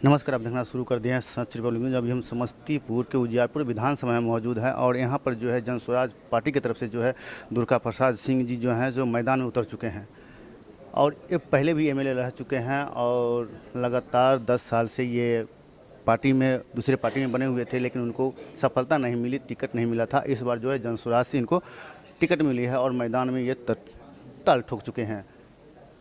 नमस्कार, आप देखना शुरू कर दिए हैं सच रिपब्लिक न्यूज़। अभी हम समस्तीपुर के उजियारपुर विधानसभा में मौजूद हैं और यहाँ पर जो है जन स्वराज पार्टी की तरफ से जो है दुर्गा प्रसाद सिंह जी जो हैं जो मैदान में उतर चुके हैं और ये पहले भी एमएलए रह चुके हैं और लगातार 10 साल से ये पार्टी में दूसरे पार्टी में बने हुए थे, लेकिन उनको सफलता नहीं मिली, टिकट नहीं मिला था। इस बार जो है जन स्वराज से इनको टिकट मिली है और मैदान में ये ताल ठोक चुके हैं।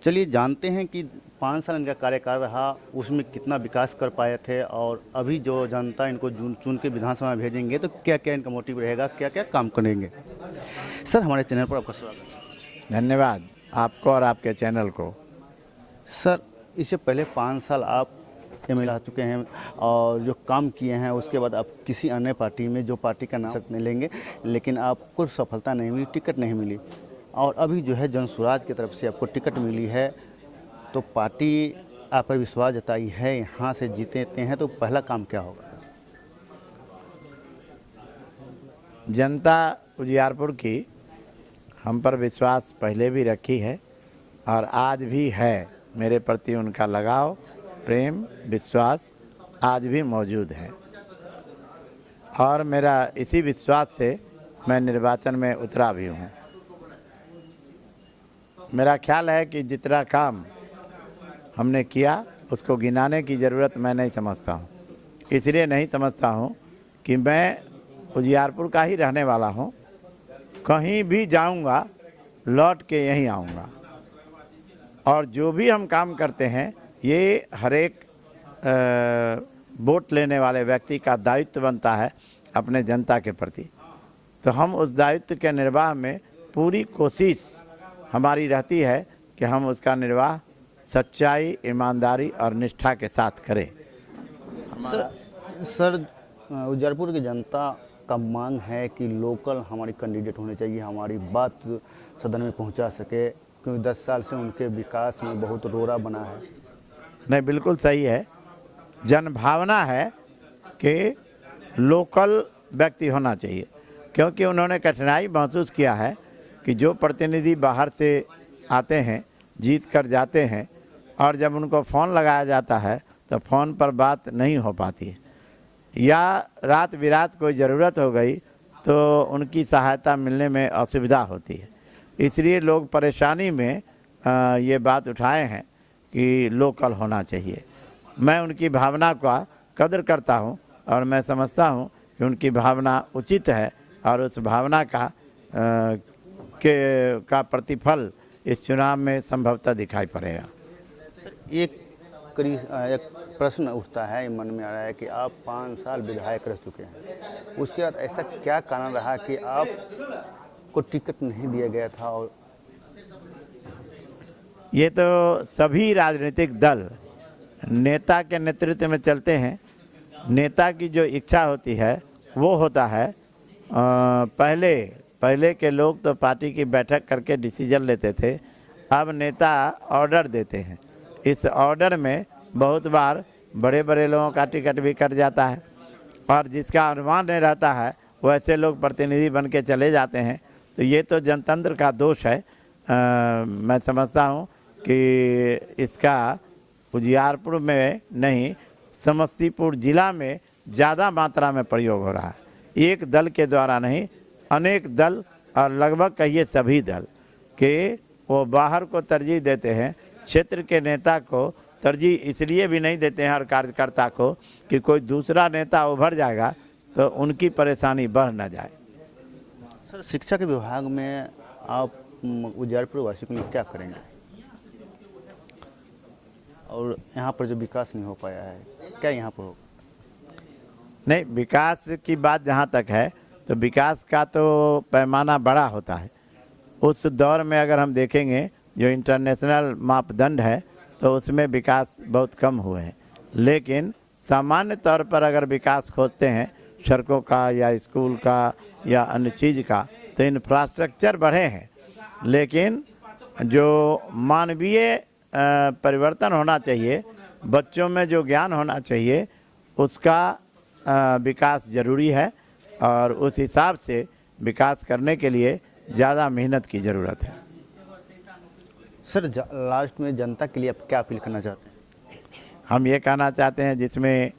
चलिए जानते हैं कि 5 साल इनका कार्यकाल रहा, उसमें कितना विकास कर पाए थे और अभी जो जनता इनको चुन के विधानसभा में भेजेंगे तो क्या क्या इनका मोटिव रहेगा, क्या क्या काम करेंगे। सर, हमारे चैनल पर आपका स्वागत है। धन्यवाद आपको और आपके चैनल को। सर, इससे पहले 5 साल आप एमएलए रह चुके हैं और जो काम किए हैं उसके बाद आप किसी अन्य पार्टी में, जो पार्टी का नाम नहीं लेंगे, लेकिन आपको सफलता नहीं मिली, टिकट नहीं मिली और अभी जो है जन स्वराज की तरफ से आपको टिकट मिली है तो पार्टी आप पर विश्वास जताई है, यहाँ से जीते हैं तो पहला काम क्या होगा? जनता उजियारपुर की हम पर विश्वास पहले भी रखी है और आज भी है। मेरे प्रति उनका लगाव, प्रेम, विश्वास आज भी मौजूद है और मेरा इसी विश्वास से मैं निर्वाचन में उतरा भी हूँ। मेरा ख्याल है कि जितना काम हमने किया उसको गिनाने की ज़रूरत मैं नहीं समझता हूँ। इसलिए नहीं समझता हूँ कि मैं उजियारपुर का ही रहने वाला हूँ, कहीं भी जाऊँगा लौट के यहीं आऊँगा और जो भी हम काम करते हैं ये हर एक वोट लेने वाले व्यक्ति का दायित्व बनता है अपने जनता के प्रति। तो हम उस दायित्व के निर्वाह में पूरी कोशिश हमारी रहती है कि हम उसका निर्वाह सच्चाई, ईमानदारी और निष्ठा के साथ करें। सर, उजियारपुर की जनता का मांग है कि लोकल हमारी कैंडिडेट होने चाहिए, हमारी बात सदन में पहुंचा सके, क्योंकि 10 साल से उनके विकास में बहुत रोड़ा बना है। नहीं, बिल्कुल सही है। जन भावना है कि लोकल व्यक्ति होना चाहिए, क्योंकि उन्होंने कठिनाई महसूस किया है कि जो प्रतिनिधि बाहर से आते हैं, जीत कर जाते हैं और जब उनको फ़ोन लगाया जाता है तो फ़ोन पर बात नहीं हो पाती है या रात बिरात कोई ज़रूरत हो गई तो उनकी सहायता मिलने में असुविधा होती है। इसलिए लोग परेशानी में ये बात उठाए हैं कि लोकल होना चाहिए। मैं उनकी भावना का कदर करता हूँ और मैं समझता हूँ कि उनकी भावना उचित है और उस भावना का प्रतिफल इस चुनाव में संभवतः दिखाई पड़ेगा। एक प्रश्न उठता है, मन में आ रहा है कि आप 5 साल विधायक रह चुके हैं, उसके बाद ऐसा क्या कारण रहा कि आपको टिकट नहीं दिया गया था? और ये तो सभी राजनीतिक दल नेता के नेतृत्व में चलते हैं। नेता की जो इच्छा होती है वो होता है। पहले के लोग तो पार्टी की बैठक करके डिसीजन लेते थे, अब नेता ऑर्डर देते हैं। इस ऑर्डर में बहुत बार बड़े बड़े लोगों का टिकट भी कट जाता है और जिसका अनुमान नहीं रहता है वैसे लोग प्रतिनिधि बन के चले जाते हैं। तो ये तो जनतंत्र का दोष है। मैं समझता हूँ कि इसका उजियारपुर में नहीं, समस्तीपुर जिला में ज़्यादा मात्रा में प्रयोग हो रहा है। एक दल के द्वारा नहीं, अनेक दल और लगभग कहिए सभी दल के वो बाहर को तरजीह देते हैं। क्षेत्र के नेता को तरजीह इसलिए भी नहीं देते हैं हर कार्यकर्ता को कि कोई दूसरा नेता उभर जाएगा तो उनकी परेशानी बढ़ न जाए। सर, शिक्षा के विभाग में आप उजियारपुर वासी के लिए क्या करेंगे? और यहाँ पर जो विकास नहीं हो पाया है, क्या यहाँ पर होगा? नहीं, विकास की बात जहाँ तक है तो विकास का तो पैमाना बड़ा होता है। उस दौर में अगर हम देखेंगे जो इंटरनेशनल मापदंड है तो उसमें विकास बहुत कम हुए हैं, लेकिन सामान्य तौर पर अगर विकास खोजते हैं सड़कों का या स्कूल का या अन्य चीज़ का तो इंफ्रास्ट्रक्चर बढ़े हैं, लेकिन जो मानवीय परिवर्तन होना चाहिए, बच्चों में जो ज्ञान होना चाहिए उसका विकास ज़रूरी है और उस हिसाब से विकास करने के लिए ज़्यादा मेहनत की ज़रूरत है। सर, लास्ट में जनता के लिए आप क्या अपील करना चाहते हैं? हम ये कहना चाहते हैं जिसमें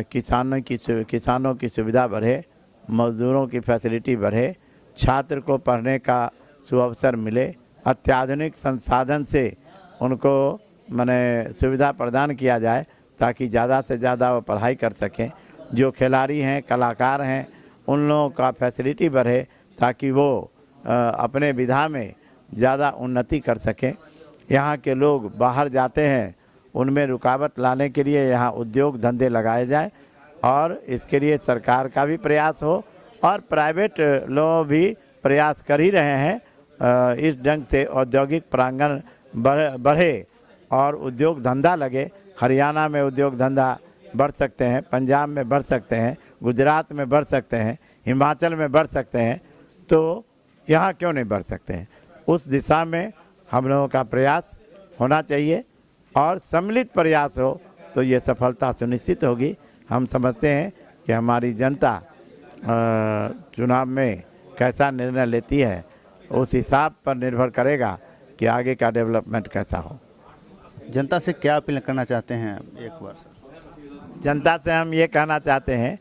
किसानों की सुविधा बढ़े, मजदूरों की फैसिलिटी बढ़े, छात्र को पढ़ने का सुअवसर मिले, अत्याधुनिक संसाधन से उनको माने सुविधा प्रदान किया जाए ताकि ज़्यादा से ज़्यादा वो पढ़ाई कर सकें। जो खिलाड़ी हैं, कलाकार हैं, उन लोगों का फैसिलिटी बढ़े ताकि वो अपने विधा में ज़्यादा उन्नति कर सकें। यहाँ के लोग बाहर जाते हैं, उनमें रुकावट लाने के लिए यहाँ उद्योग धंधे लगाए जाए और इसके लिए सरकार का भी प्रयास हो और प्राइवेट लोग भी प्रयास कर ही रहे हैं। इस ढंग से औद्योगिक प्रांगण बढ़े और उद्योग धंधा लगे। हरियाणा में उद्योग धंधा बढ़ सकते हैं, पंजाब में बढ़ सकते हैं, गुजरात में बढ़ सकते हैं, हिमाचल में बढ़ सकते हैं, तो यहाँ क्यों नहीं बढ़ सकते हैं? उस दिशा में हम लोगों का प्रयास होना चाहिए और सम्मिलित प्रयास हो तो ये सफलता सुनिश्चित होगी। हम समझते हैं कि हमारी जनता चुनाव में कैसा निर्णय लेती है उस हिसाब पर निर्भर करेगा कि आगे का डेवलपमेंट कैसा हो। जनता से क्या अपील करना चाहते हैं एक बार? जनता से हम ये कहना चाहते हैं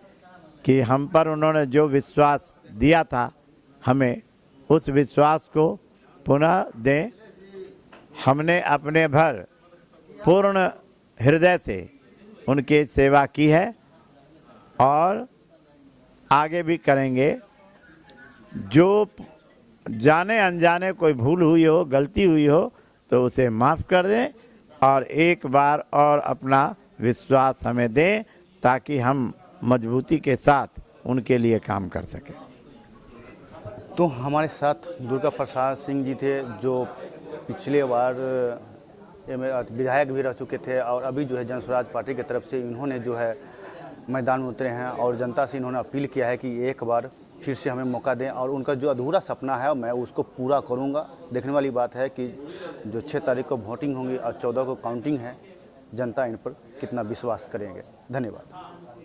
कि हम पर उन्होंने जो विश्वास दिया था, हमें उस विश्वास को पुनः दें। हमने अपने भर पूर्ण हृदय से उनकी सेवा की है और आगे भी करेंगे। जो जाने अनजाने कोई भूल हुई हो, गलती हुई हो तो उसे माफ़ कर दें और एक बार और अपना विश्वास हमें दें ताकि हम मजबूती के साथ उनके लिए काम कर सकें। तो हमारे साथ दुर्गा प्रसाद सिंह जी थे, जो पिछले बार विधायक भी रह चुके थे और अभी जो है जन स्वराज पार्टी की तरफ से इन्होंने जो है मैदान में उतरे हैं और जनता से इन्होंने अपील किया है कि एक बार फिर से हमें मौका दें और उनका जो अधूरा सपना है मैं उसको पूरा करूंगा। देखने वाली बात है कि जो 6 तारीख को वोटिंग होंगी और 14 को काउंटिंग है, जनता इन पर कितना विश्वास करेंगे। धन्यवाद।